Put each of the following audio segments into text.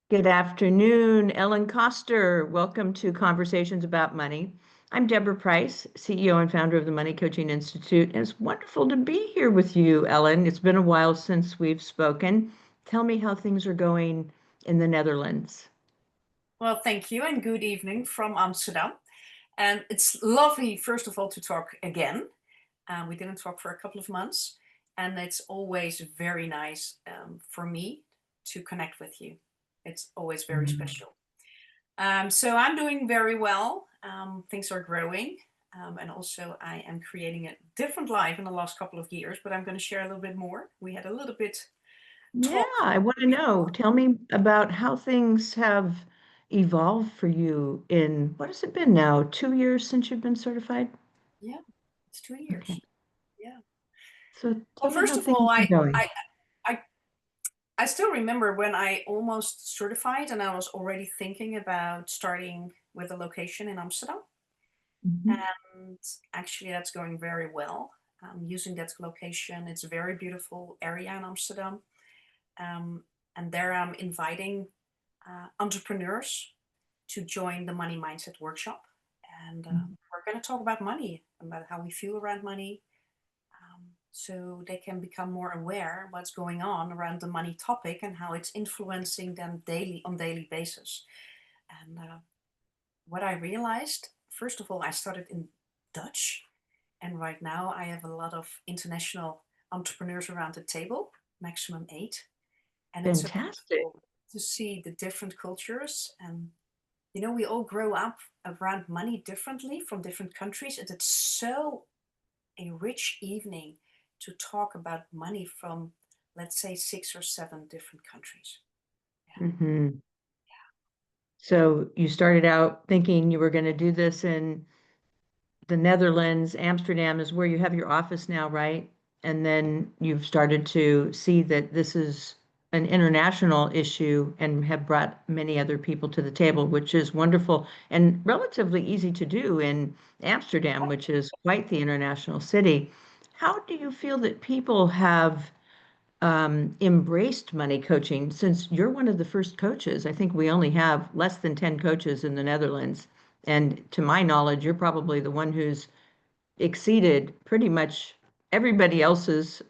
Good afternoon, Ellen Koster. Welcome to Conversations About Money. I'm Deborah Price, CEO and founder of the Money Coaching Institute, and it's wonderful to be here with you, Ellen. It's been a while since we've spoken. Tell me how things are going in the Netherlands. Well, thank you and good evening from Amsterdam. And it's lovely, first of all, to talk again. We didn't talk for a couple of months, and it's always very nice for me to connect with you. It's always very special. So I'm doing very well. Things are growing. And also, I am creating a different life in the last couple of years, but I'm going to share a little bit more. We had a little bit Yeah, talk I want to know. before. Tell me about how things have evolved for you in what has it been now? 2 years since you've been certified? Yeah, it's two Okay. years. Yeah. So tell Well, me first how of all, things are going. I I still remember when I almost certified and I was already thinking about starting with a location in Amsterdam. Mhm. And actually, that's going very well. Using that location, it's a very beautiful area in Amsterdam. Um, and there I'm inviting entrepreneurs to join the Money Mindset Workshop. And we're going to talk about money, about how we feel around money, so they can become more aware what's going on around the money topic and how it's influencing them daily on daily basis. And what I realized, first of all, I started in Dutch, and right now I have a lot of international entrepreneurs around the table, maximum eight, and it's so Fantastic. beautiful to see the different cultures. And we all grow up around money differently from different countries, and it's so a rich evening to talk about money from, let's say, six or seven different countries. Yeah. Hmm. So you started out thinking you were going to do this in the Netherlands. Amsterdam is where you have your office now, right? And then you've started to see that this is an international issue and have brought many other people to the table, which is wonderful and relatively easy to do in Amsterdam, which is quite the international city. How do you feel that people have embraced money coaching since you're one of the first coaches? I think we only have less than 10 coaches in the Netherlands. And to my knowledge, you're probably the one who's exceeded pretty much everybody else's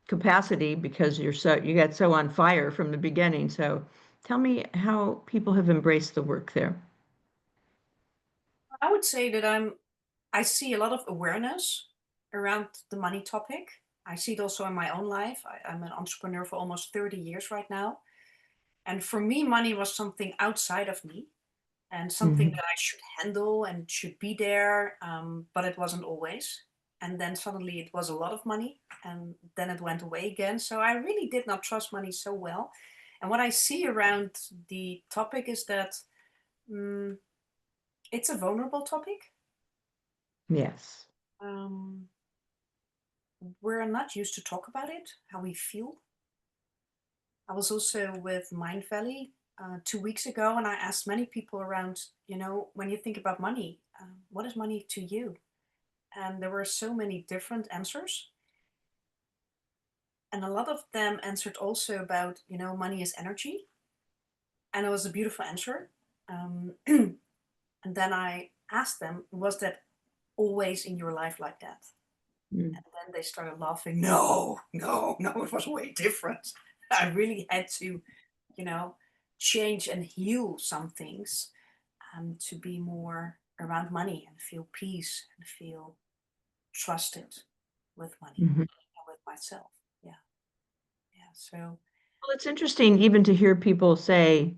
capacity because you got so on fire from the beginning. So tell me how people have embraced the work there. I would say that I see a lot of awareness around the money topic. I see it also in my own life. I'm an entrepreneur for almost 30 years right now. And for me, money was something outside of me and something Mhm. that I should handle and should be there, but it wasn't always. And then suddenly it was a lot of money, and then it went away again. So I really did not trust money so well. And what I see around the topic is that mm, it's a vulnerable topic. Yes. Um, we're not used to talk about it, how we feel. I was also with Mind Valley 2 weeks ago, and I asked many people around, when you think about money, what is money to you? And there were so many different answers. And a lot of them answered also about, money is energy. And it was a beautiful answer. And then I asked them, was that always in your life like that? Mm. And then they started laughing. No, no, no, it was way different. I really had to, you know, change and heal some things to be more around money and feel peace and feel trusted with money Mhm. and with myself. Yeah, yeah. So Well, it's interesting even to hear people say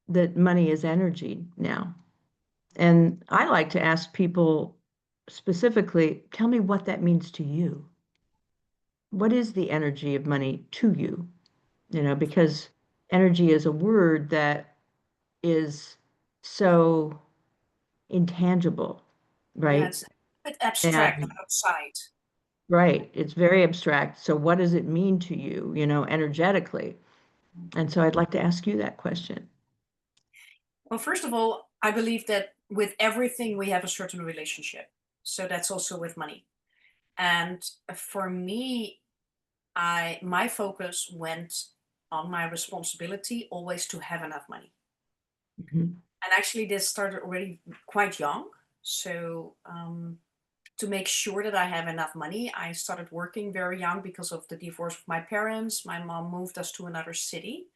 that money is energy now. And I like to ask people specifically, tell me what that means to you. What is the energy of money to you? Because energy is a word that is so intangible, yeah, right? it's a bit abstract And outside. right, it's very abstract. So what does it mean to you, energetically? And so I'd like to ask you that question. Well, first of all, I believe that with everything we have a certain relationship. So that's also with money. And for me, I my focus went. on my responsibility always to have enough money. Mhm. And actually, this started already quite young. So, to make sure that I have enough money, I started working very young because of the divorce of my parents. My mom moved us to another city.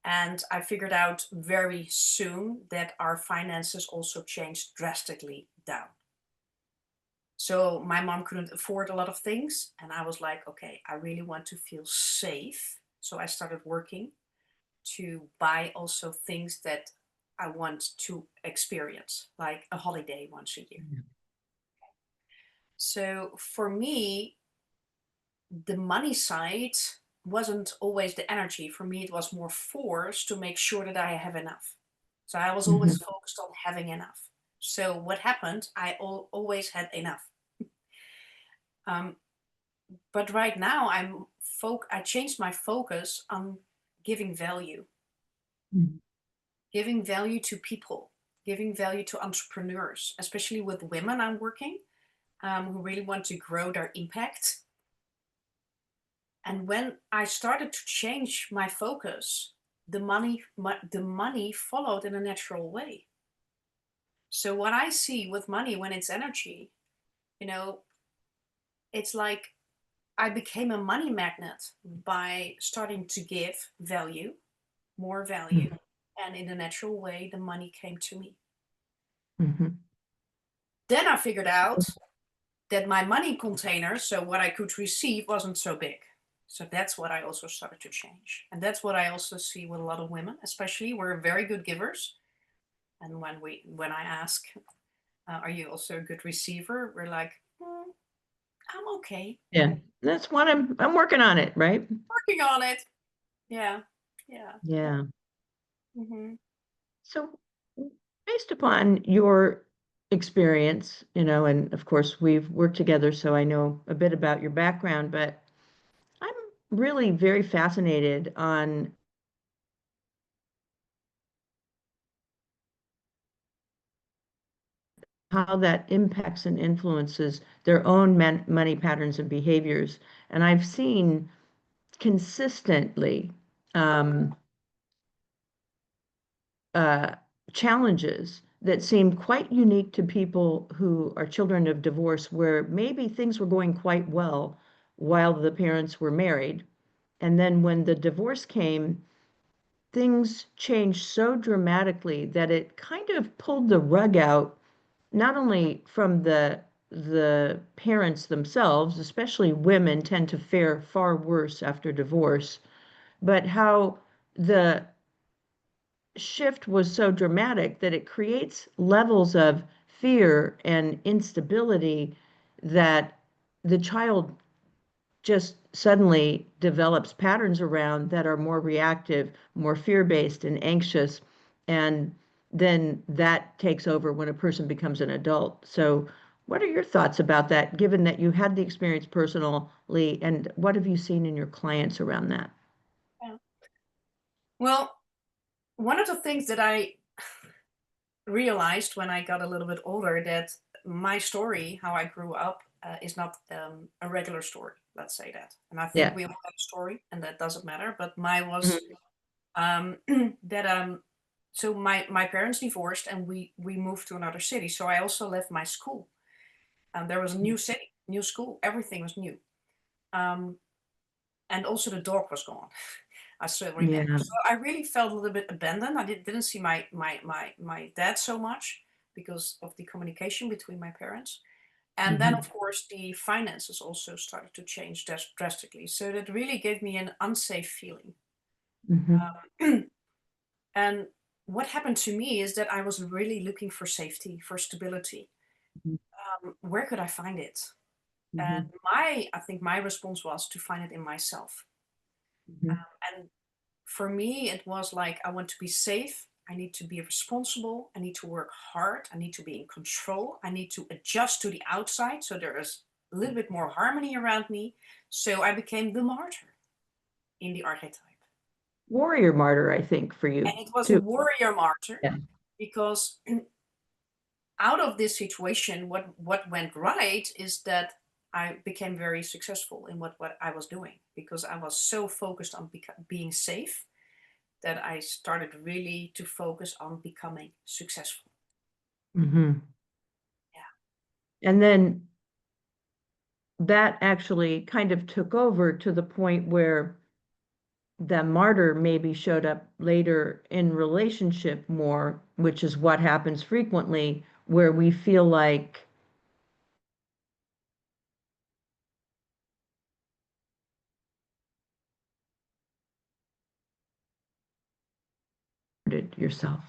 And I figured out very soon that our finances also changed drastically down. So my mom couldn't afford a lot of things. And I was like, okay, I really want to feel safe. So I started working to buy also things that I want to experience, like a holiday once a year. So for me, the money side wasn't always the energy. For me, it was more force to make sure that I have enough. So I was always Mhm. focused on having enough. So what happened? I always had enough. Um, but right now, I changed my focus on giving value, Mhm. giving value to people, giving value to entrepreneurs, especially with women I'm working, who really want to grow their impact. And when I started to change my focus, the money followed in a natural way. So what I see with money when it's energy, you know, it's like I became a money magnet by starting to give value, more value, Mhm. and in a natural way, the money came to me. Mhm. Then I figured out that my money container, so what I could receive, wasn't so big. So that's what I also started to change. And that's what I also see with a lot of women, especially we're very good givers. And when I ask, are you also a good receiver? We're like, I'm okay. Yeah, that's what I'm working on it, right? Working on it. Yeah. Yeah. Yeah. Hmm. So based upon your experience, and of course we've worked together, so I know a bit about your background, but I'm really very fascinated on how that impacts and influences their own money patterns and behaviors. And I've seen consistently um, uh, challenges that seem quite unique to people who are children of divorce, where maybe things were going quite well while the parents were married. And then when the divorce came, things changed so dramatically that it kind of pulled the rug out, not only from the parents themselves, especially women tend to fare far worse after divorce, but how the shift was so dramatic that it creates levels of fear and instability that the child just suddenly develops patterns around that are more reactive, more fear-based and anxious. And then that takes over when a person becomes an adult. So, what are your thoughts about that, given that you had the experience personally, and what have you seen in your clients around that? Yeah. Well, one of the things that I realized when I got a little bit older that my story, how I grew up, is not a regular story. Let's say that. And I think Yeah. we all have a story, and that doesn't matter. But mine was Mhm. um, that. So my parents divorced, and we moved to another city. So I also left my school. There was a new city, new school. Everything was new. Um, and also the dog was gone. I still remember. Yeah. So I really felt a little bit abandoned. I didn't see my dad so much because of the communication between my parents. And then, Hmm. of course, the finances also started to change drastically. So that really gave me an unsafe feeling. Hmm. And what happened to me is that I was really looking for safety, for stability. Where could I find it? And Hmm. I think my response was to find it in myself. Hmm. And for me, it was like, I want to be safe. I need to be responsible. I need to work hard. I need to be in control. I need to adjust to the outside so there is a little bit more harmony around me. So I became the martyr in the archetype. Warrior martyr, I think, for And you it was a too. warrior martyr Yeah. because out of this situation, what went right is that I became very successful in what I was doing because I was so focused on being safe that I started really to focus on becoming successful. Hmm. Yeah. And then that actually kind of took over to the point where the martyr maybe showed up later in relationship more, which is what happens frequently, where we feel like yourself,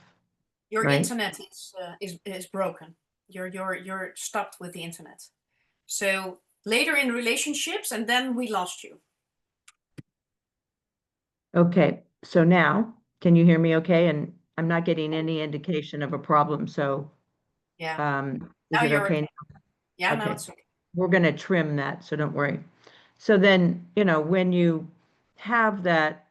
Your right? internet is broken. You're stopped with the internet. So later in relationships, and then we lost you. Okay, so now, can you hear me okay? And I'm not getting any indication of a problem, so Yeah. is Now it you're okay? okay. Yeah, now Okay, it's okay. we're going to trim that, so don't worry. So then, when you have that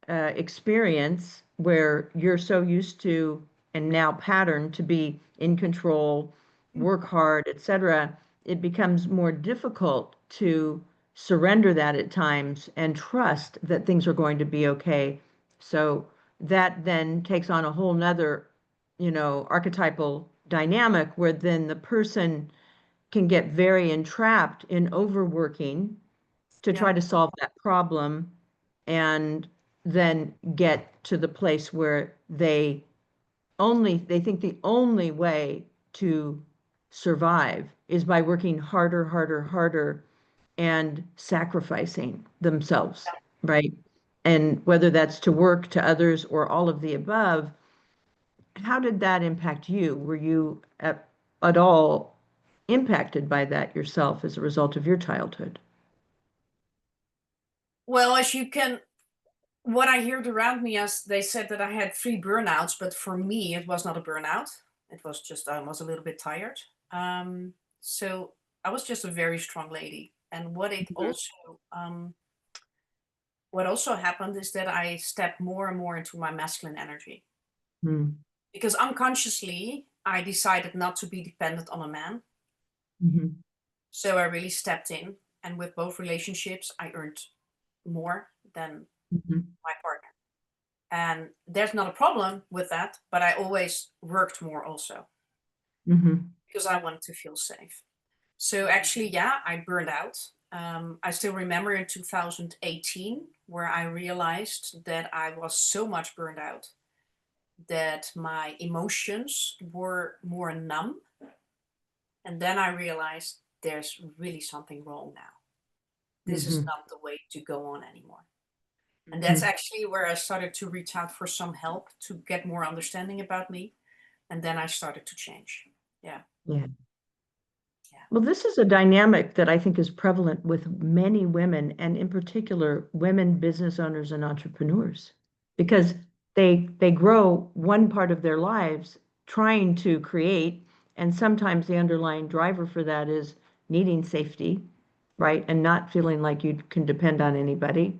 experience where you're so used to and now patterned to be in control, work hard, etc., it becomes more difficult to surrender that at times and trust that things are going to be okay. So that then takes on a whole nother, archetypal dynamic where then the person can get very entrapped in overworking to Yeah. try to solve that problem and then get to the place where they think the only way to survive is by working harder, harder, harder and sacrificing themselves, right? And whether that's to work, to others, or all of the above, how did that impact you? Were you at all impacted by that yourself as a result of your childhood? Well, as you can, what I heard around me as they said that I had 3 burnouts, but for me it was not a burnout. It was just I was a little bit tired. So I was just a very strong lady. And what also happened is that I stepped more and more into my masculine energy Mm-hmm. because unconsciously I decided not to be dependent on a man. Mm-hmm. So I really stepped in, and with both relationships, I earned more than Mm-hmm. my partner. And there's not a problem with that, but I always worked more also Mm-hmm. because I wanted to feel safe. So actually, yeah, I burned out. I still remember in 2018 where I realized that I was so much burned out that my emotions were more numb. And then I realized there's really something wrong now. This is Mm-hmm. not the way to go on anymore. And that's Mm-hmm. actually where I started to reach out for some help to get more understanding about me. And then I started to change. Yeah. Yeah. Yeah. Well, this is a dynamic that I think is prevalent with many women, and in particular, women business owners and entrepreneurs, because they grow one part of their lives trying to create, and sometimes the underlying driver for that is needing safety, right? And not feeling like you can depend on anybody.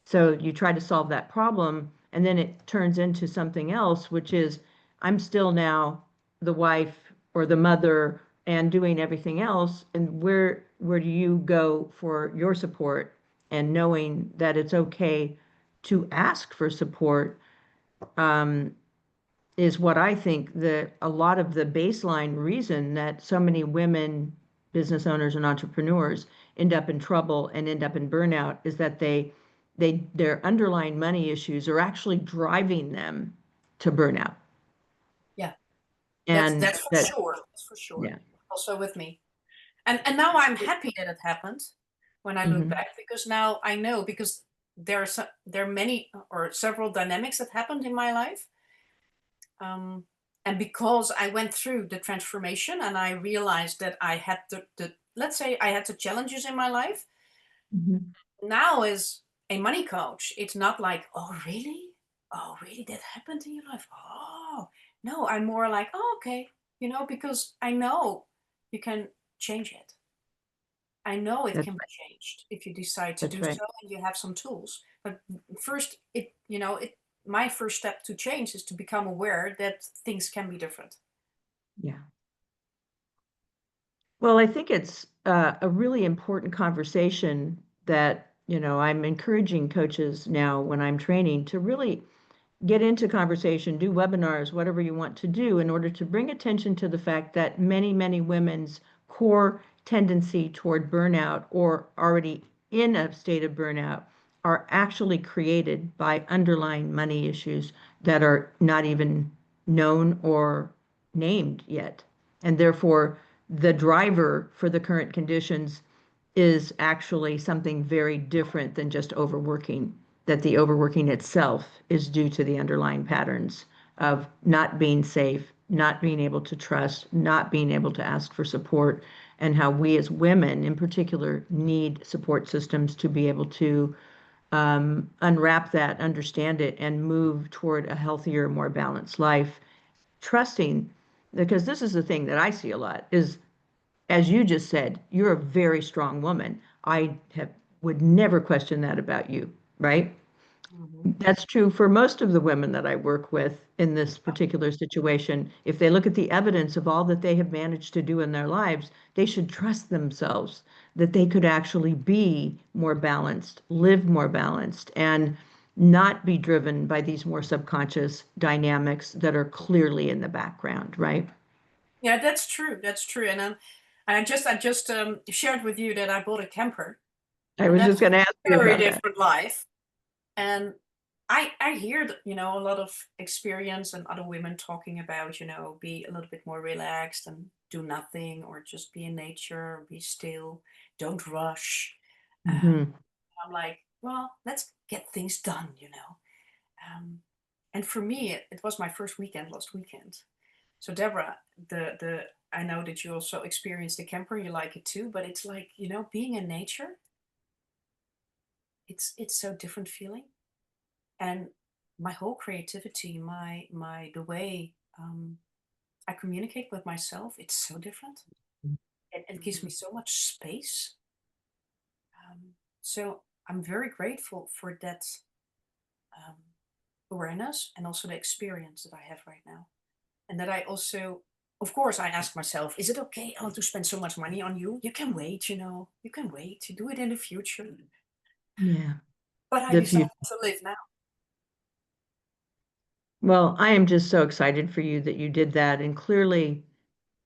So you try to solve that problem, and then it turns into something else, which is I'm still now the wife or the mother and doing everything else. And where do you go for your support? And knowing that it's okay to ask for support is what I think a lot of the baseline reason that so many women, business owners and entrepreneurs end up in trouble and end up in burnout is that their underlying money issues are actually driving them to burnout. Yeah. And That's for that, sure. That's for sure. yeah. Also with me. And now I'm happy that it happened when I look Hmm. back because now I know because there are many or several dynamics that happened in my life. Um, and because I went through the transformation and I realized that I had the let's say I had the challenges in my life. Hmm. Now as a money coach, it's not like, oh really? Oh really that happened in your life? Oh no, I'm more like, oh okay, because I know you can change it. I know it That's can be right. changed if you decide to That's do right. so and you have some tools. But first, my first step to change is to become aware that things can be different. Yeah. Well, I think it's a really important conversation that, I'm encouraging coaches now when I'm training to really get into conversation, do webinars, whatever you want to do in order to bring attention to the fact that many, many women's core tendency toward burnout or already in a state of burnout are actually created by underlying money issues that are not even known or named yet. And therefore, the driver for the current conditions is actually something very different than just overworking, that the overworking itself is due to the underlying patterns of not being safe, not being able to trust, not being able to ask for support, and how we as women in particular need support systems to be able to unwrap that, understand it, and move toward a healthier, more balanced life. Trusting, because this is the thing that I see a lot, is as you just said, you're a very strong woman. I have would never question that about you, right? Mhm. That's true for most of the women that I work with in this particular situation. If they look at the evidence of all that they have managed to do in their lives, they should trust themselves that they could actually be more balanced, live more balanced, and not be driven by these more subconscious dynamics that are clearly in the background, right? Yeah, that's true. That's true. And I just shared with you that I bought a camper, I and was just that's going to ask a you very about that. different life. And I hear that, a lot of experience and other women talking about, be a little bit more relaxed and do nothing, or just be in nature, or be still, don't rush. Hmm. I'm like, well, let's get things done. Um, and for me, it was my first weekend last weekend. So Deborah, the I know that you also experienced the camper, you like it too, but it's like, being in nature, it's so different feeling. And my whole creativity, my the way I communicate with myself, it's so different. It gives me so much space. So I'm very grateful for that um, awareness and also the experience that I have right now. And that I also, of course, I ask myself, is it okay, Ellen, to spend so much money on you? You can wait, you can wait to do it in the future. Yeah, But I the decided future. to live now. Well, I am just so excited for you that you did that. And clearly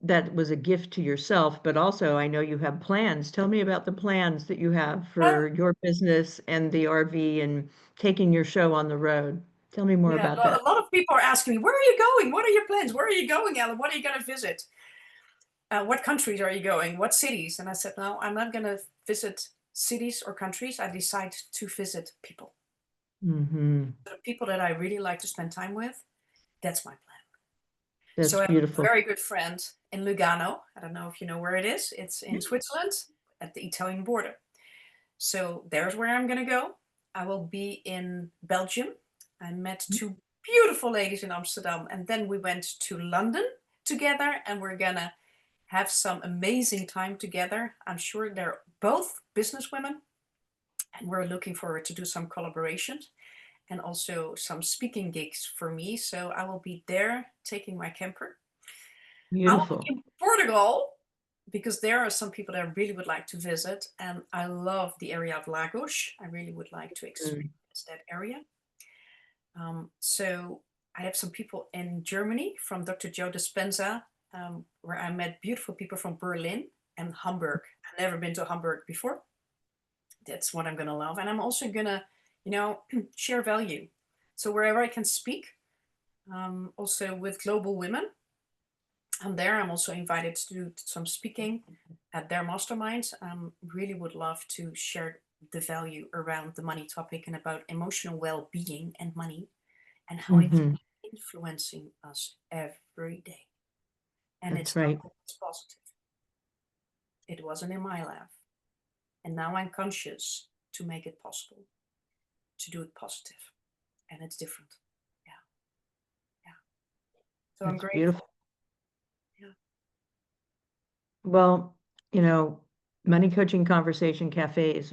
that was a gift to yourself, but also I know you have plans. Tell me about the plans that you have Oh, for your business and the RV and taking your show on the road. Tell me more yeah, about that. a lot of people are asking me, where are you going? What are your plans? Where are you going, Ellen? What are you going to visit? What countries are you going? What cities? And I said, no, I'm not going to visit cities or countries. I decide to visit people. Hmm. The people that I really like to spend time with, that's my plan. That's So I have a beautiful. very good friend in Lugano. I don't know if you know where it is. It's in Yeah. Switzerland at the Italian border. So there's where I'm going to go. I will be in Belgium. I met two beautiful ladies in Amsterdam, and then we went to London together, and we're going to have some amazing time together. I'm sure they're both business women, and we're looking forward to do some collaborations and also some speaking gigs for me. So I will be there taking my camper. I will Beautiful. be in Portugal because there are some people that I really would like to visit, and I love the area of Lagos. I really would like to Mm. experience that area. So I have some people in Germany from Dr. Joe Dispenza, where I met beautiful people from Berlin and Hamburg. I've never been to Hamburg before. That's what I'm gonna love, and I'm also gonna, share value. So wherever I can speak, also with global women, I'm there. I'm also invited to do some speaking at their masterminds. Really would love to share the value around the money topic and about emotional well-being and money and how it's Hmm. influencing us every day. And That's it's not right. always positive. It wasn't in my life. And now I'm conscious to make it possible, to do it positive. And it's different. Yeah, yeah. So I'm That's grateful. beautiful. Yeah. Well, you know, money coaching conversation cafes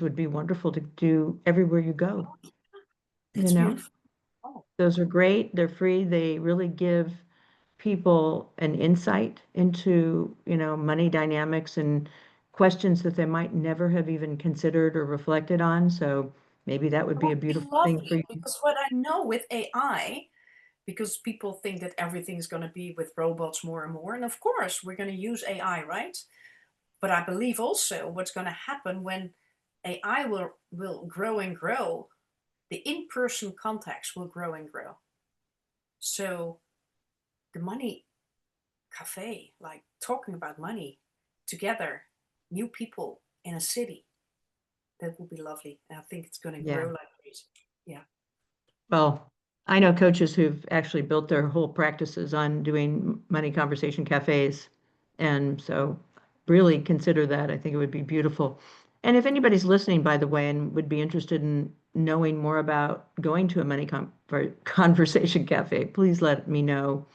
would be wonderful to do everywhere you go, you That's know? beautiful. Oh, Those are great. They're free. They really give people an insight into, money dynamics and questions that they might never have even considered or reflected on. So maybe that would That be a would be beautiful thing for lovely you. because what I know with AI, because people think that everything's going to be with robots more and more. And of course, we're going to use AI, right? But I believe also what's going to happen when AI will grow and grow, the in-person contacts will grow and grow. So the money cafe, like talking about money together, new people in a city, that would be lovely. And I think it's going to Yeah. grow like crazy. Yeah. Well, I know coaches who've actually built their whole practices on doing money conversation cafes. And so really consider that. I think it would be beautiful. And if anybody's listening, by the way, and would be interested in knowing more about going to a conversation cafe, please let me know.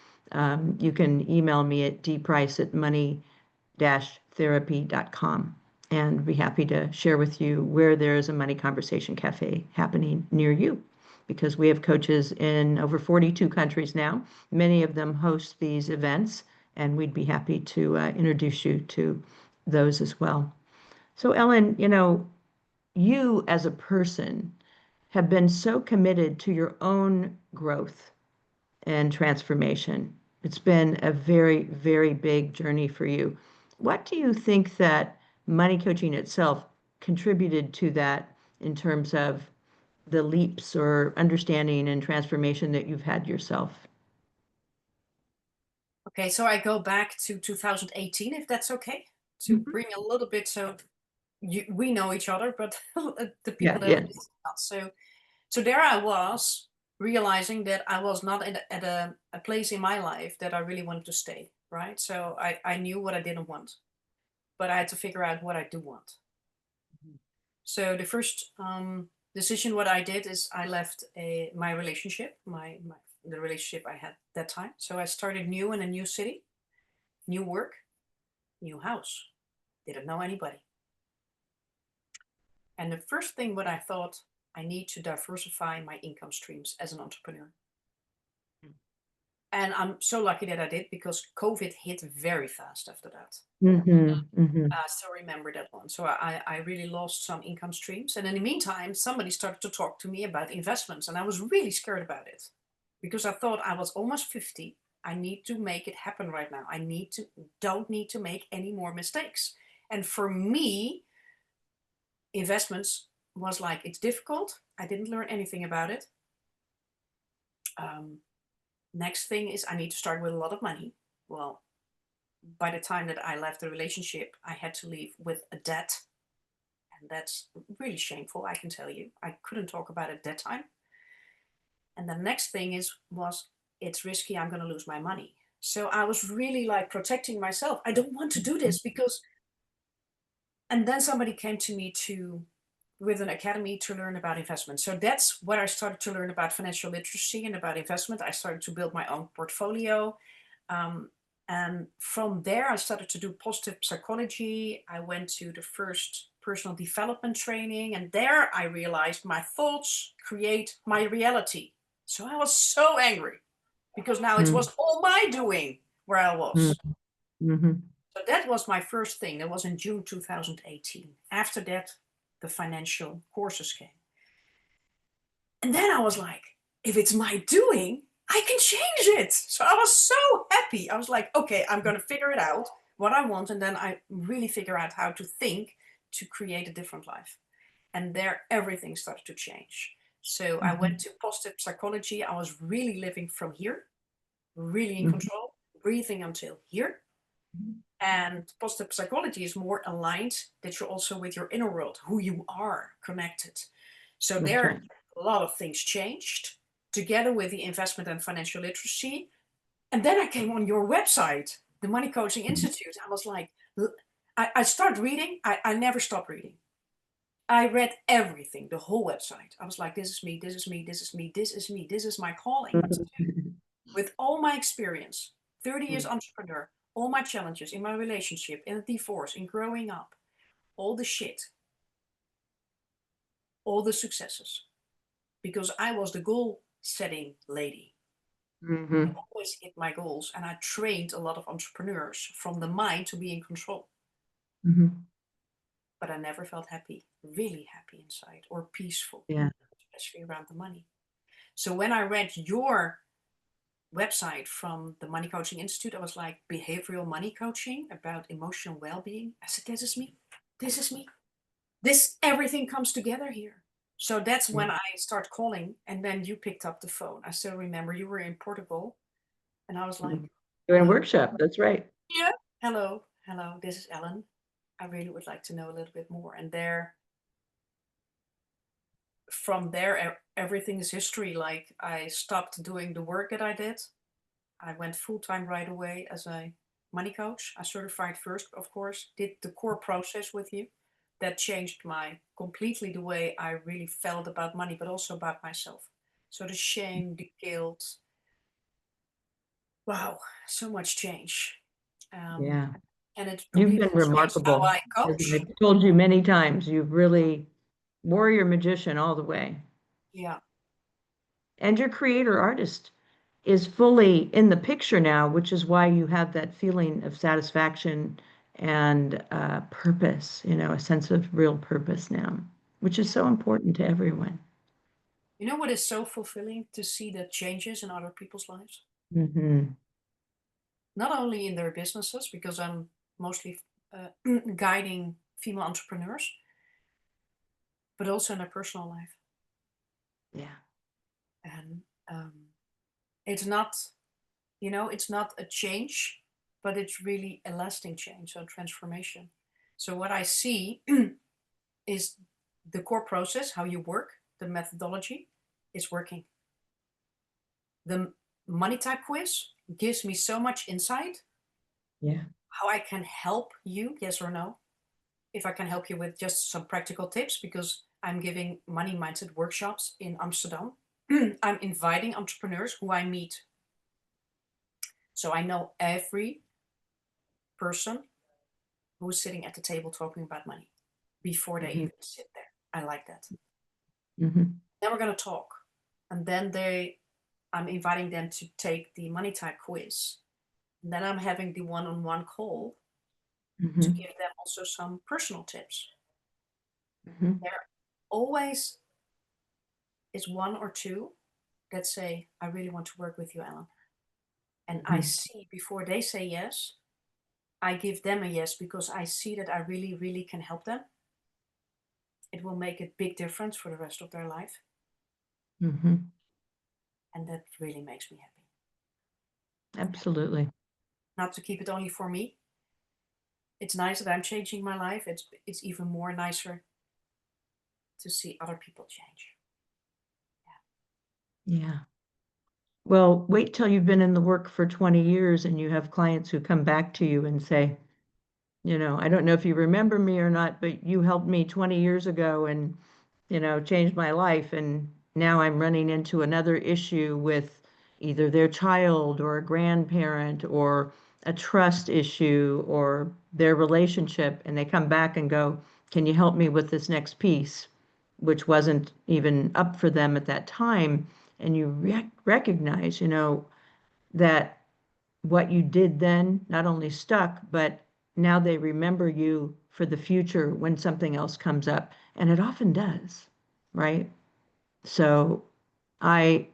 You can email me at dprice@money-therapy.com and be happy to share with you where there is a money conversation cafe happening near you, because we have coaches in over 42 countries now. Many of them host these events, and we'd be happy to introduce you to those as well. So, Ellen, you as a person have been so committed to your own growth and transformation. It's been a very, very big journey for you. What do you think that money coaching itself contributed to that in terms of the leaps or understanding and transformation that you've had yourself? Okay, so I go back to 2018, if that's okay, to Mhm. bring a little bit so we know each other, but the people Yeah, that are yeah. listening not. So there I was realizing that I was not at a place in my life that I really wanted to stay, right? So I knew what I didn't want, but I had to figure out what I do want. So the first decision what I did is I left my relationship, the relationship I had that time. So I started new in a new city, new work, new house. Didn't know anybody. And the first thing what I thought, I need to diversify my income streams as an entrepreneur. And I'm so lucky that I did because COVID hit very fast after that. Hmm. Hmm. I still remember that one. So I really lost some income streams. And in the meantime, somebody started to talk to me about investments. And I was really scared about it because I thought I was almost 50. I need to make it happen right now. Don't need to make any more mistakes. And for me, investments was like, it's difficult. I didn't learn anything about it. Um, Next thing is I need to start with a lot of money. Well, by the time that I left the relationship, I had to leave with a debt. And that's really shameful, I can tell you. I couldn't talk about it that time. And the next thing was it's risky, I'm going to lose my money. So I was really like protecting myself. I don't want to do this because, and then somebody came to me with an academy to learn about investment. So that's where I started to learn about financial literacy and about investment. I started to build my own portfolio. Um, and from there, I started to do positive psychology. I went to the first personal development training. And there I realized my thoughts create my reality. So I was so angry because now it was all my doing where I was. Hmm. So that was my first thing. That was in June 2018. After that, the financial courses came. And then I was like, if it's my doing, I can change it. So I was so happy. I was like, okay, I'm going to figure it out what I want. And then I really figure out how to think to create a different life. And there, everything started to change. So I went Hmm. to positive psychology. I was really living from here, really in Hmm. control, breathing until here. And positive psychology is more aligned that you're also with your inner world, who you are connected. So That's there, right. a lot of things changed together with the investment and financial literacy. And then I came on your website, the Money Coaching Institute. I was like, I started reading. I never stopped reading. I read everything, the whole website. I was like, this is me, this is me, this is me, this is me, this is my calling. With all my experience, 30 years entrepreneur, all my challenges in my relationship, in a divorce, in growing up, all the shit, all the successes, because I was the goal setting lady. Hmm. I always hit my goals, and I trained a lot of entrepreneurs from the mind to be in control. Hmm. But I never felt happy, really happy inside, or peaceful, Yeah. especially around the money. So when I read your website from the Money Coaching Institute, I was like, behavioral money coaching about emotional well-being. I said, this is me. This is me. This everything comes together here. So that's Yeah. when I start calling, and then you picked up the phone. I still remember you were in Portugal, and I was like, Doing hello, workshop. That's right. yeah, hello, hello. This is Ellen. I really would like to know a little bit more. And there, from there, everything is history. Like I stopped doing the work that I did. I went full time right away as a money coach. I certified first, of course, did the core process with you. That changed my completely the way I really felt about money, but also about myself. So the shame, the guilt, wow, so much change. Um, Yeah. and it You've been completely changed how remarkable. I As coach. I've told you many times, you've really warrior magician all the way. Yeah. And your creator artist is fully in the picture now, which is why you have that feeling of satisfaction and purpose, a sense of real purpose now, which is so important to everyone. You know what is so fulfilling to see the changes in other people's lives? Hmm. Not only in their businesses, because I'm mostly uh, guiding female entrepreneurs, but also in their personal life. Yeah. And it's not, it's not a change, but it's really a lasting change, so transformation. So what I see is the core process, how you work, the methodology is working. The money type quiz gives me so much insight Yeah. how I can help you, yes or no. If I can help you with just some practical tips, because I'm giving money mindset workshops in Amsterdam. I'm inviting entrepreneurs who I meet. So I know every person who is sitting at the table talking about money before they Hmm. even sit there. I like that. Hmm. Then we're going to talk. And then I'm inviting them to take the money type quiz. And then I'm having the one-on-one call to Hmm. give them also some personal tips. Hmm. There always is one or two that say, I really want to work with you, Alan. And I Hmm. see before they say yes, I give them a yes because I see that I really, really can help them. It will make a big difference for the rest of their life. Hmm. And that really makes me happy. Absolutely. Not to keep it only for me. It's nice that I'm changing my life. It's even more nicer to see other people change. Yeah. Well, wait till you've been in the work for 20 years and you have clients who come back to you and say, I don't know if you remember me or not, but you helped me 20 years ago and, changed my life. And now I'm running into another issue with either their child or a grandparent or a trust issue or their relationship. And they come back and go, can you help me with this next piece? Which wasn't even up for them at that time. And you recognize, that what you did then not only stuck, but now they remember you for the future when something else comes up. And it often does, right? So I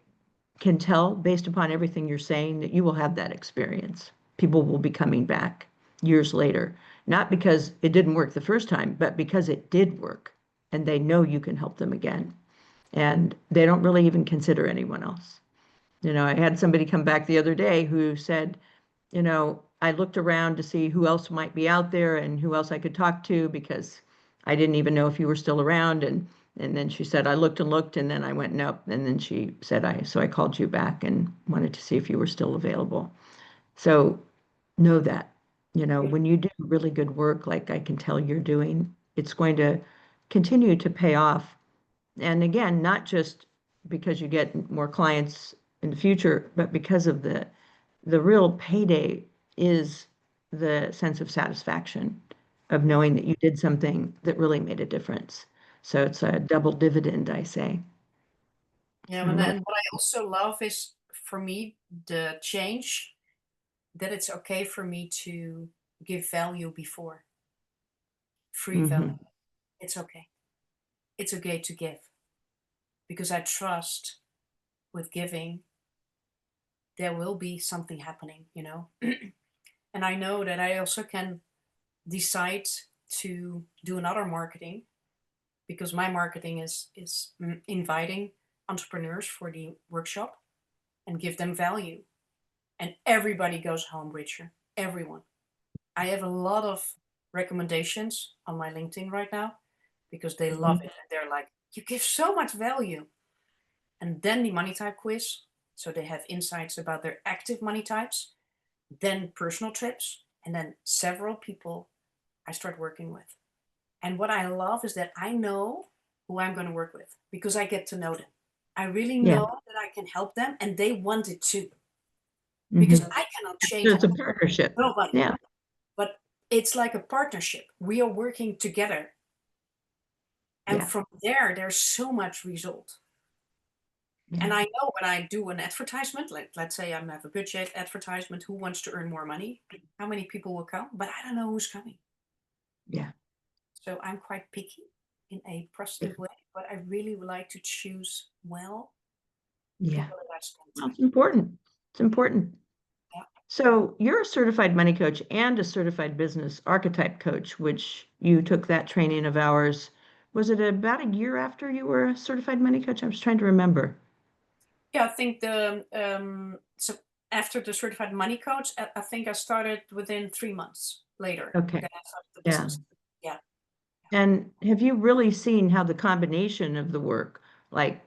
can tell based upon everything you're saying that you will have that experience. People will be coming back years later, not because it didn't work the first time, but because it did work and they know you can help them again. And they don't really even consider anyone else. I had somebody come back the other day who said, I looked around to see who else might be out there and who else I could talk to because I didn't even know if you were still around. And then she said, I looked and looked, and then I went, nope. And then she said, so I called you back and wanted to see if you were still available. So know that, when you do really good work, like I can tell you're doing, it's going to continue to pay off. And again, not just because you get more clients in the future, but because of the real payday is the sense of satisfaction of Yeah. knowing that you did something that really made a difference. So it's a double dividend, I say. Yeah, So and what I also love is for me, the change that it's okay for me to give value before free value. Hmm. It's okay. It's okay to give because I trust with giving there will be something happening, you know? And I know that I also can decide to do another marketing because my marketing is inviting entrepreneurs for the workshop and give them value. And everybody goes home richer. Everyone. I have a lot of recommendations on my LinkedIn right now because they love Hmm. it. And they're like, you give so much value. And then the money type quiz. So they have insights about their active money types, then personal trips, and then several people I start working with. And what I love is that I know who I'm going to work with because I get to know them. I really Yeah. know that I can help them and they want it too because Hmm. I cannot So change it's a partnership. nobody. Yeah. But it's like a partnership. We are working together. And Yeah. from there, there's so much result. Yeah. And I know when I do an advertisement, like let's say I have a budget advertisement, who wants to earn more money? How many people will come? But I don't know who's coming. Yeah. So I'm quite picky in a Yeah. positive way, but I really would like to choose well Yeah. people that I spend Well, time it's important. It's important. with. So you're a certified money coach and a certified business archetype coach, which you took that training of ours. Was it about a year after you were a certified money coach? I was trying to remember. Yeah, I think the so after the certified money coach, I think I started within 3 months later. Okay. Then I started the Yeah. business. Yeah. And have you really seen how the combination of the work, like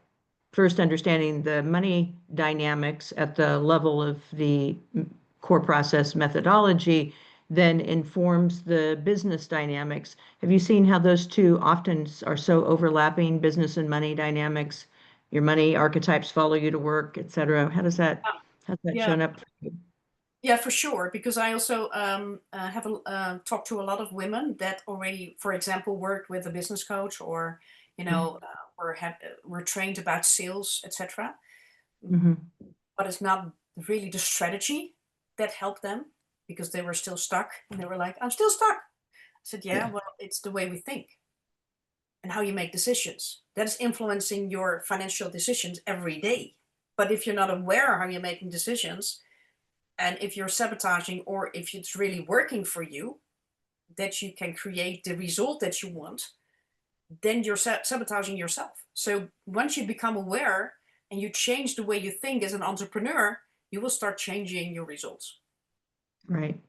first understanding the money dynamics at the level of the core process methodology, then informs the business dynamics? Have you seen how those two often are so overlapping, business and money dynamics? Your money archetypes follow you to work, et cetera. How's that Yeah. shown up for you? Yeah, for sure. Because I also have talked to a lot of women that already, for example, worked with a business coach or, were trained about sales, etc. Mm-hmm. But it's not really the strategy that helped them because they were still stuck and they were like, "I'm still stuck." I said, "Yeah, Yeah, well, it's the way we think and how you make decisions. That is influencing your financial decisions every day. But if you're not aware how you're making decisions, and if you're sabotaging or if it's really working for you that you can create the result that you want, then you're sabotaging yourself. So once you become aware and you change the way you think as an entrepreneur, you will start changing your results. right.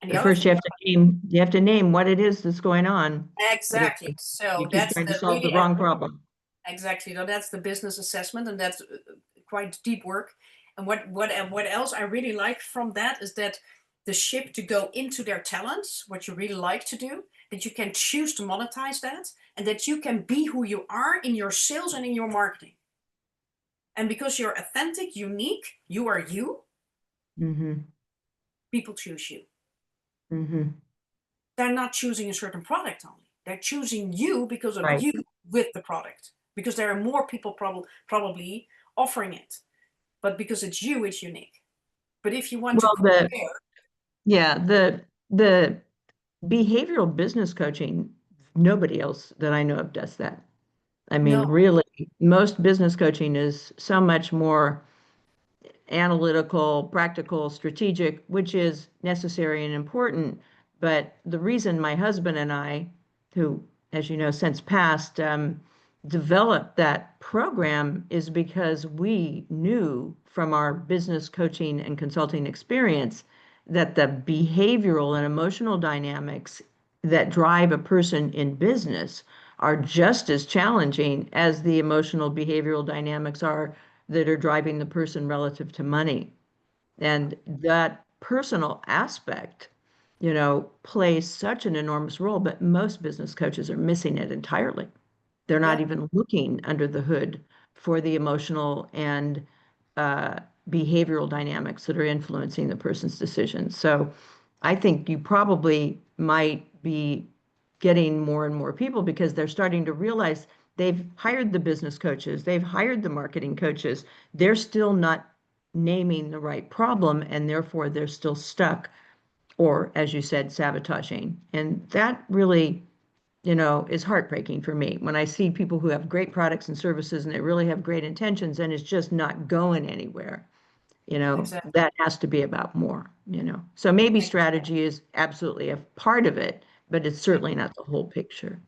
And the But other first thing, you have to name what it is that's going on. exactly, Otherwise, you so keep that's trying to the solve the really wrong problem. exactly, so that's the business assessment, and that's quite deep work. And what else I really like from that is that the shift to go into their talents, what you really like to do, that you can choose to monetize that, and that you can be who you are in your sales and in your marketing. And because you're authentic, unique, you are you, Hmm. people choose you. Hmm. They're not choosing a certain product only. They're choosing you because of Right. you with the product. Because there are more people probably offering it. But because it's you, it's unique. But if you want to Well, compare, the behavioral business coaching, nobody else that I know of does that. I mean, no, really, most business coaching is so much more analytical, practical, strategic, which is necessary and important. But the reason my husband and I, who, as you know, since passed, developed that program is because we knew from our business coaching and consulting experience that the behavioral and emotional dynamics that drive a person in business are just as challenging as the emotional behavioral dynamics are that are driving the person relative to money. And that personal aspect, plays such an enormous role, but most business coaches are missing it entirely. They're not yeah, even looking under the hood for the emotional and uh, behavioral dynamics that are influencing the person's decisions. So I think you probably might be getting more and more people because they're starting to realize they've hired the business coaches, they've hired the marketing coaches. They're still not naming the right problem, and therefore they're still stuck, or as you said, sabotaging. And that really, is heartbreaking for me when I see people who have great products and services and they really have great intentions and it's just not going anywhere. Exactly. That has to be about more. So maybe strategy is absolutely a part of it, but it's certainly not the whole picture.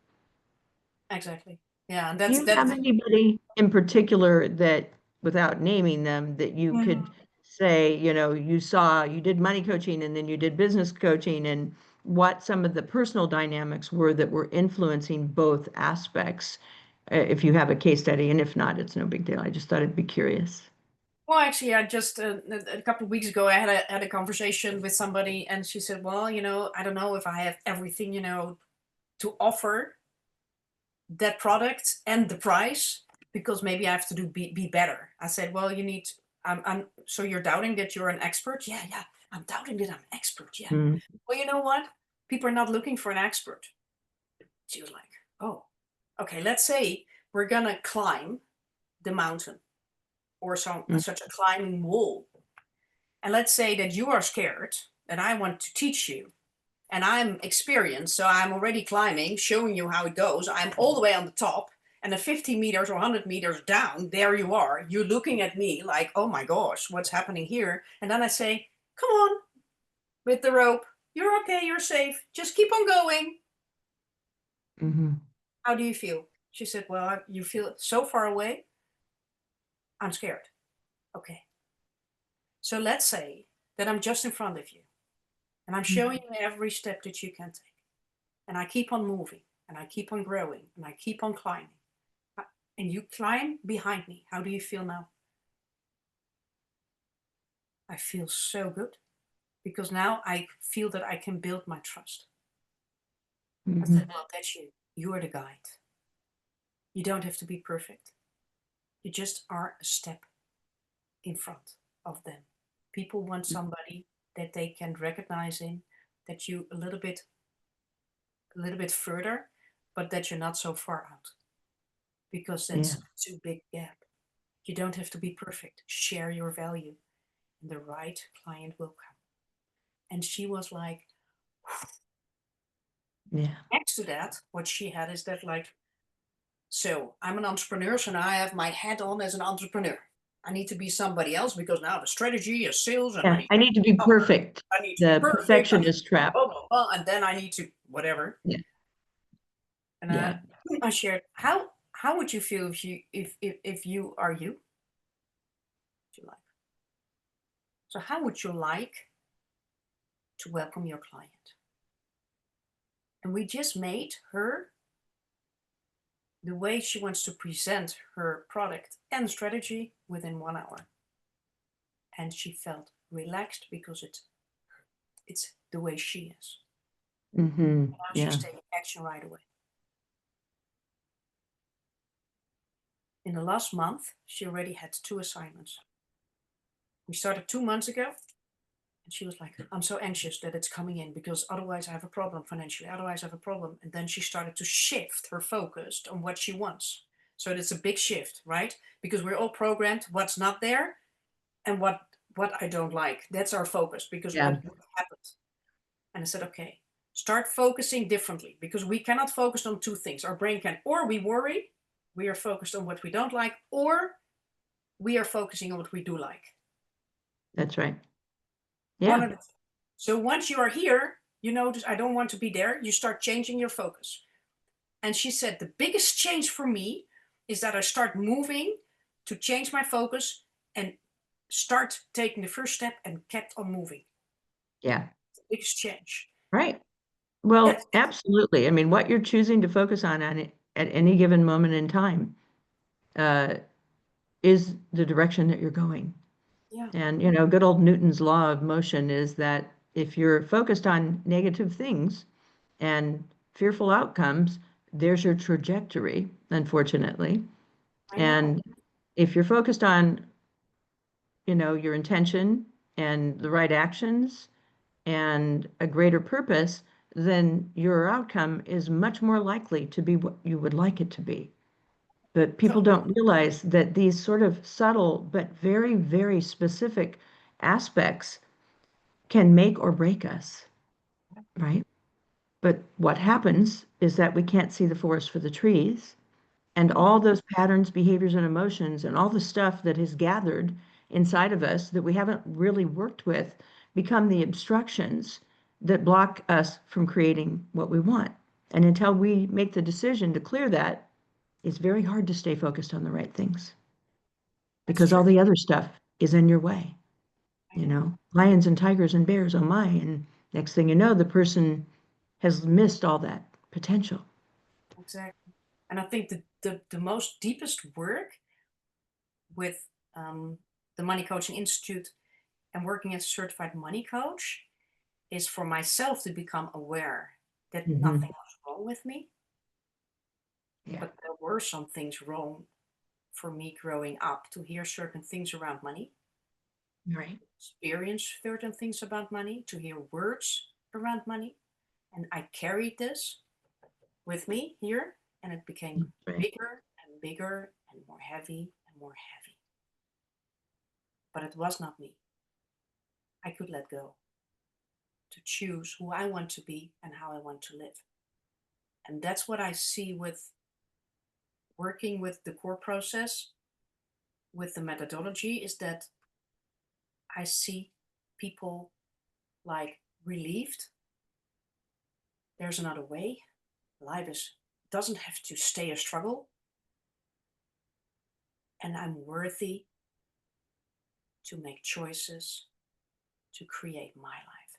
Exactly. Yeah, and Do that's you that. have anybody in particular that, without naming them, that you Mhm. could say, you did money coaching and then you did business coaching, and what some of the personal dynamics were that were influencing both aspects? If you have a case study, and if not, it's no big deal. I just thought I'd be curious. Well, actually, I just a couple of weeks ago, I had a conversation with somebody, and she said, "Well, I don't know if I have everything, to offer that product and the price, because maybe I have to be better." I said, "Well, you need. So you're doubting that you're an expert? Yeah, yeah. I'm doubting that I'm an expert. Yeah. Mm, Well, you know what? People are not looking for an expert." She was like, "Oh, okay. Let's say we're gonna climb the mountain or mm, such a climbing wall. And let's say that you are scared and I want to teach you. And I'm experienced, so I'm already climbing, showing you how it goes. I'm all the way on the top, and then 50 meters or 100 meters down, there you are. You're looking at me like, oh my gosh, what's happening here?" And then I say, "Come on, with the rope. You're okay, you're safe. Just keep on going. mhm, How do you feel?" She said, "Well, you feel so far away. I'm scared." Okay. So let's say that I'm just in front of you, and I'm showing mhm. you every step that you can take. And I keep on moving, and I keep on growing, and I keep on climbing. Uh, And you climb behind me. How do you feel now? I feel so good because now I feel that I can build my trust. I said, Mhm. "Well, that's you. You are the guide. You don't have to be perfect. You just are a step in front of them. People want somebody that they can recognize in, that you a little bit further, but that you're not so far out because Yeah, that's too big gap. You don't have to be perfect. Share your value, and the right client will come." And she was like, yeah, next to that, what she had is that, like, so I'm an entrepreneur, so now I have my hat on as an entrepreneur. I need to be somebody else because now the strategy is sales, and I yeah. need I to need to be be perfect. I need to be The perfect. I need perfectionist to trap. blah, blah, blah, and then I need to whatever. Yeah, And yeah. I shared, how would you feel if you are you? Would you like? So how would you like to welcome your client? And we just made her the way she wants to present her product and strategy within 1 hour. And she felt relaxed because it's the way she is. Now she's Yeah. taking action right away. In the last month, she already had 2 assignments. We started 2 months ago, and she was like, "I'm so anxious that it's coming in because otherwise I have a problem financially. Otherwise, I have a problem." And then she started to shift her focus on what she wants. So it's a big shift, right? Because we're all programmed what's not there and what I don't like. That's our focus because Yeah, what happened. And I said, "Okay, start focusing differently because we cannot focus on two things. Our brain can, or we worry, we are focused on what we don't like, or we are focusing on what we do like. that's right. One Yeah, of the two. So once you are here, you notice I don't want to be there, you start changing your focus." And she said, "The biggest change for me is that I start moving to change my focus and start taking the first step and kept on moving." yeah. The biggest change. Right. That's Well, absolutely. I mean, what you're choosing to focus on at any given moment in time uh, is the direction that you're going. yeah, And, good old Newton's law of motion is that if you're focused on negative things and fearful outcomes, there's your trajectory, unfortunately. I know. And if you're focused on, your intention and the right actions and a greater purpose, then your outcome is much more likely to be what you would like it to be. But people So don't realize that these sort of subtle but very, very specific aspects can make or break us, right? But what happens is that we can't see the forest for the trees, and all those patterns, behaviors, and emotions, and all the stuff that is gathered inside of us that we haven't really worked with become the obstructions that block us from creating what we want. And until we make the decision to clear that, it's very hard to stay focused on the right things that's because all true. the other stuff is in your way, I know. lions and tigers and bears, oh my. And next thing you know, the person has missed all that potential. Exactly. And I think the most deepest work with um, the Money Coaching Institute and working as a certified money coach is for myself to become aware that Hmm. nothing was wrong with me, Yeah, but there were some things wrong for me growing up to hear certain things around money, right. experience certain things about money, to hear words around money. And I carried this with me here, and it became Right. bigger and bigger and more heavy and more heavy. But it was not me. I could let go to choose who I want to be and how I want to live. And that's what I see with working with the core process, with the methodology, is that I see people like relieved. There's another way. Life is doesn't have to stay a struggle, and I'm worthy to make choices to create my life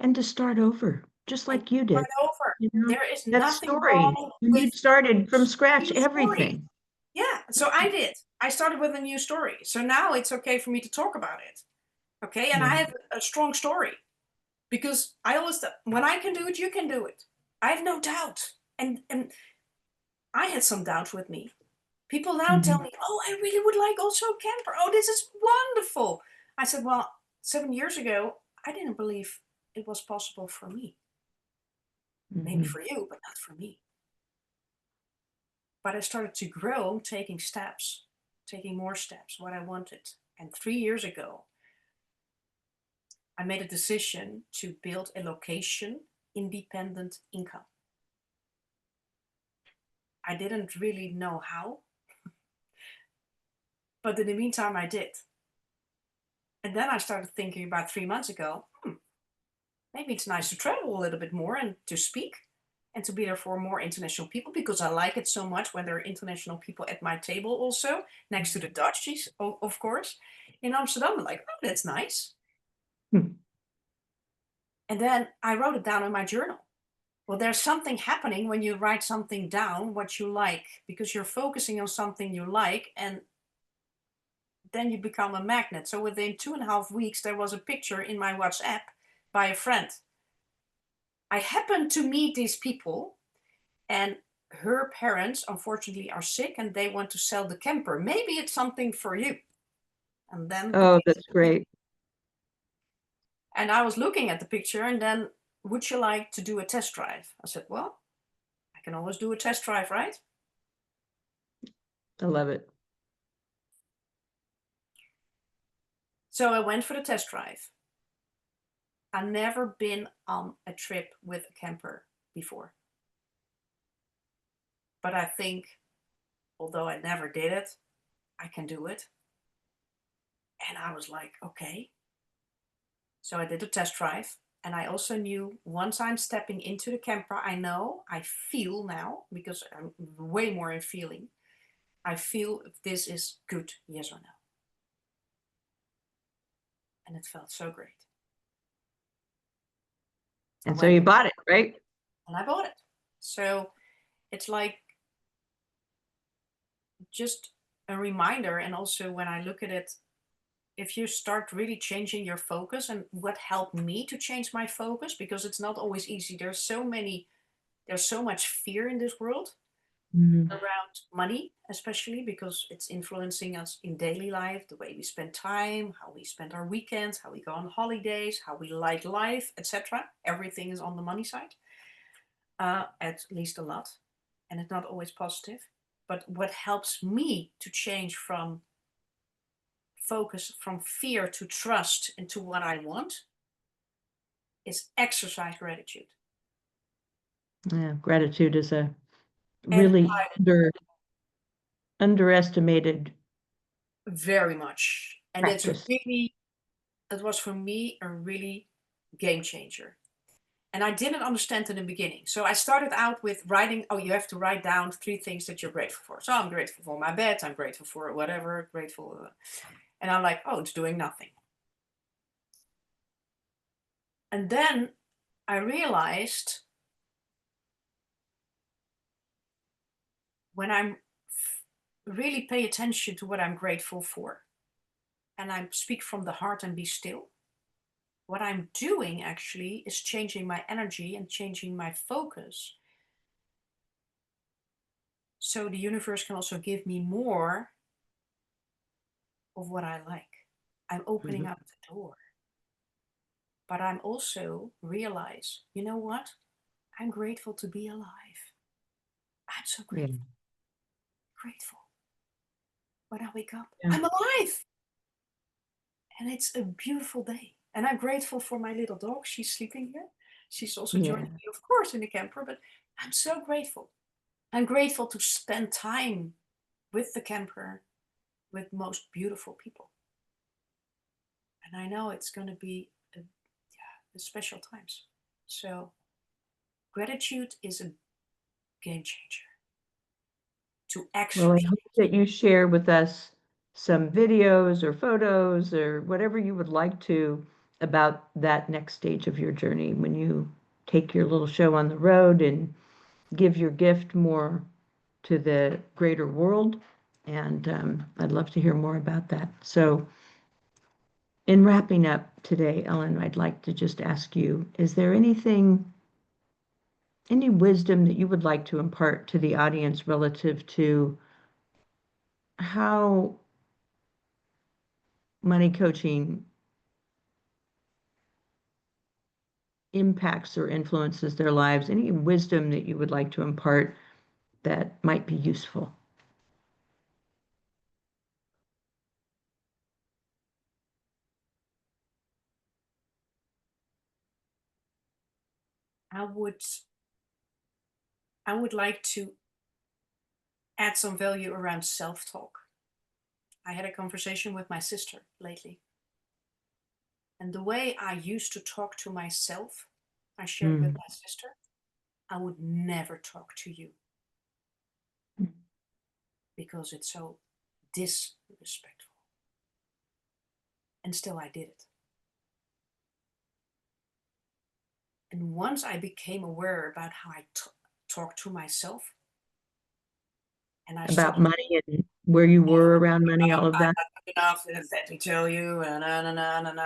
And to start over, just and like you start did. over. You know, There is that nothing story, wrong when you with started from scratch, new story. everything. Yeah, so I did. I started with a new story. So now it's okay for me to talk about it. Okay, and I Yeah. have a strong story because I always when I can do it, you can do it. I have no doubt. And I had some doubt with me. People now tell Mhm. me, "Oh, I really would like also a camper. Oh, this is wonderful." I said, "Well, 7 years ago, I didn't believe it was possible for me. Maybe Mhm. for you, but not for me." But I started to grow, taking steps, taking more steps, what I wanted. And 3 years ago, I made a decision to build a location independent income. I didn't really know how, but in the meantime, I did. And then I started thinking about 3 months ago, maybe it's nice to travel a little bit more and to speak and to be there for more international people because I like it so much when there are international people at my table also, next to the Dutchies, of course. In Amsterdam, I'm like, oh, that's nice. Hmm. And then I wrote it down in my journal. Well, there's something happening when you write something down, what you like, because you're focusing on something you like, and then you become a magnet. So within 2.5 weeks, there was a picture in my WhatsApp by a friend. I happened to meet these people, and her parents, unfortunately, are sick and they want to sell the camper. Maybe it's something for you. And then the Oh, picture. that's great. And I was looking at the picture, and then, would you like to do a test drive? I said, well, I can always do a test drive, right? I love it. So I went for the test drive. I've never been on a trip with a camper before. But I think, although I never did it, I can do it. And I was like, okay. So I did a test drive. And I also knew once I'm stepping into the camper, I feel now, because I'm way more in feeling, I feel if this is good, yes or no. And it felt so great. I And so went you bought it, right? and I bought it. So it's like just a reminder. And also, when I look at it, if you start really changing your focus, and what helped me to change my focus, because it's not always easy. There's so much fear in this world Mhm. around money, especially because it's influencing us in daily life, the way we spend time, how we spend our weekends, how we go on holidays, how we like life, etc. Everything is on the money side, at least a lot, and it's not always positive. But what helps me to change from focus from fear to trust into what I want is exercise gratitude. Yeah, gratitude is a And really underestimated very much. And practice. it was for me a really game changer. And I didn't understand in the beginning. So I started out with writing, oh, you have to write down 3 things that you're grateful for. So I'm grateful for my bed, I'm grateful for whatever, grateful. And I'm like, oh, it's doing nothing. And then I realized when I'm really pay attention to what I'm grateful for and I speak from the heart and be still, what I'm doing actually is changing my energy and changing my focus. So the universe can also give me more of what I like. I'm opening Mhm. up the door. But I'm also realize, you know what? I'm grateful to be alive. I'm so Yeah, grateful. Grateful. When I wake up, yeah, I'm alive. And it's a beautiful day. And I'm grateful for my little dog. She's sleeping here. She's also joining yeah. me, of course, in the camper, but I'm so grateful. I'm grateful to spend time with the camper, with most beautiful people. And I know it's going to be a special times. So gratitude is a game changer to Well, I exercise. hope that you share with us some videos or photos or whatever you would like to about that next stage of your journey when you take your little show on the road and give your gift more to the greater world. And I'd love to hear more about that. So, in wrapping up today, Ellen, I'd like to just ask you, is there anything, any wisdom that you would like to impart to the audience relative to how money coaching impacts or influences their lives? Any wisdom that you would like to impart that might be useful? I would I would like to add some value around self-talk. I had a conversation with my sister lately, and the way I used to talk to myself, I shared with Mm. my sister, I would never talk to you because it's so disrespectful. And still I did it. And once I became aware about how I talk to myself, and I About started, money and where you oh, were around money, all of I'm that. not good enough, let me tell you, and on and on and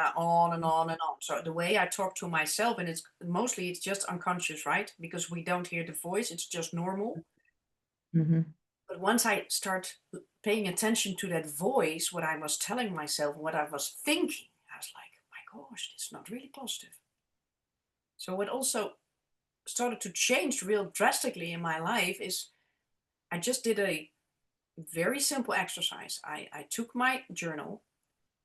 on. So the way I talk to myself, and it's just unconscious, right? Because we don't hear the voice, it's just normal. Hmm. But once I start paying attention to that voice, what I was telling myself, what I was thinking, I was like, my gosh, this is not really positive. So what also started to change real drastically in my life is I just did a very simple exercise. I took my journal,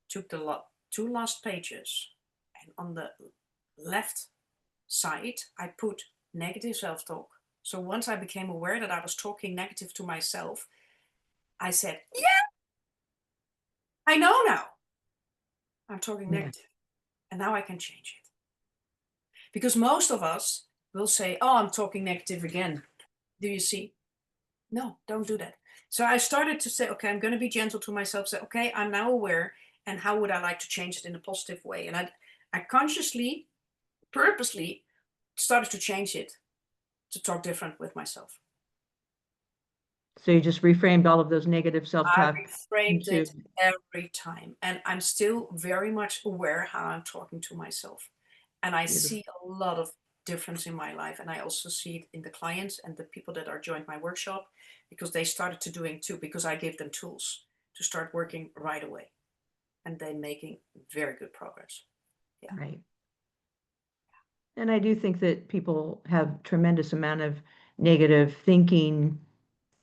took the 2 last pages, and on the left side, I put negative self talk. So once I became aware that I was talking negative to myself, I said, yeah, I know now I'm talking Yeah. negative, and now I can change it. Because most of us will say, oh, I'm talking negative again. Do you see? No, don't do that. So I started to say, okay, I'm going to be gentle to myself. Say, okay, I'm now aware, and how would I like to change it in a positive way? And I consciously, purposely started to change it to talk different with myself. So you just reframed all of those negative I self-talk reframed into it every time, and I'm still very much aware how I'm talking to myself. And I beautiful. see a lot of difference in my life, and I also see it in the clients and the people that are joined my workshop because they started to doing too because I gave them tools to start working right away, and they're making very good progress. Yeah. Right. And I do think that people have tremendous amount of negative thinking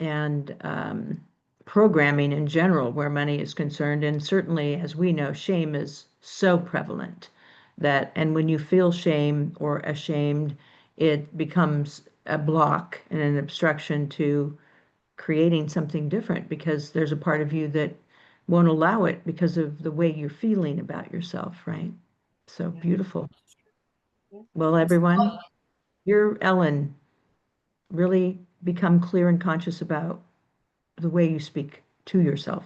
and programming in general where money is concerned. And certainly, as we know, shame is so prevalent that, and when you feel shame or ashamed, it becomes a block and an obstruction to creating something different because there's a part of you that won't allow it because of the way you're feeling about yourself, right? So Yeah. beautiful. Yeah. Well, That's everyone, you're Ellen. Really become clear and conscious about the way you speak to yourself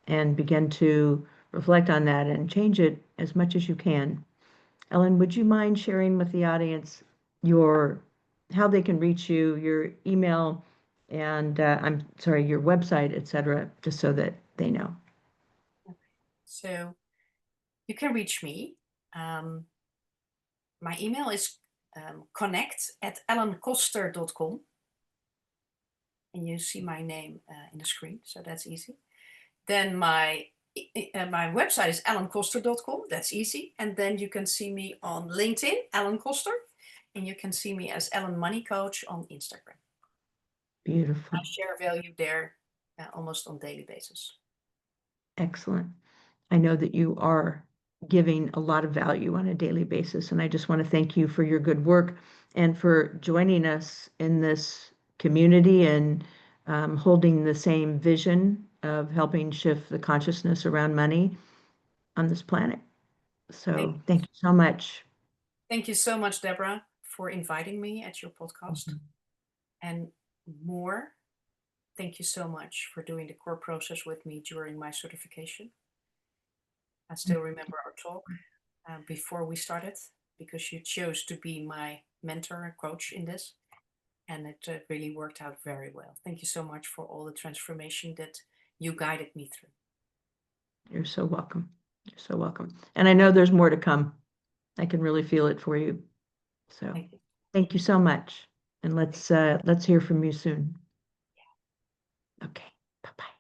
and begin to reflect on that and change it as much as you can. Ellen, would you mind sharing with the audience your how they can reach you, your email, and I'm sorry, your website, etc., just so that they know. so you can reach me. My email is connect@ellenkoster.com. And you see my name in the screen, so that's easy. Then my website is ellenkoster.com. That's easy. And then you can see me on LinkedIn, Ellen Koster, and you can see me as Ellen Money Coach on Instagram. Beautiful. I share value there almost on daily basis. Excellent. I know that you are giving a lot of value on a daily basis, and I just want to thank you for your good work and for joining us in this community and holding the same vision of helping shift the consciousness around money on this planet. So thank you so much. Thank you so much, Deborah, for inviting me at your podcast. And more, thank you so much for doing the core process with me during my certification. I still remember our talk before we started because you chose to be my mentor and coach in this. And it really worked out very well. Thank you so much for all the transformation that you guided me through. You're so welcome. You're so welcome. And I know there's more to come. I can really feel it for you. So Thank you. thank you so much. And let's hear from you soon. Okay. Bye-bye.